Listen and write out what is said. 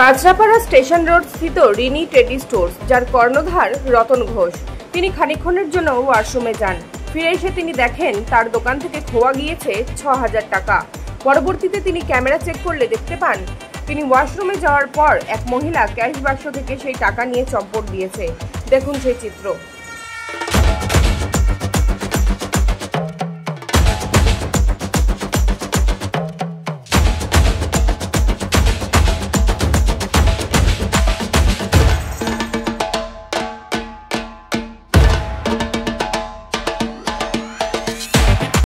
Kanchrapara station road স্থিত Rini teddy stores, যার কর্ণধার রতন ঘোষ, তিনি খানিকক্ষণের জন্য ওয়াশরুমে যান। ফিরে এসে তিনি দেখেন তার দোকান থেকে খোয়া গিয়েছে ৬,০০০ টাকা। পরবর্তীতে তিনি ক্যামেরা চেক করলে দেখতে পান তিনি ওয়াশরুমে যাওয়ার পর এক মহিলা ক্যাশ বাক্স থেকে সেই টাকা নিয়ে চম্পট দিয়েছে। দেখুন সেই চিত্র।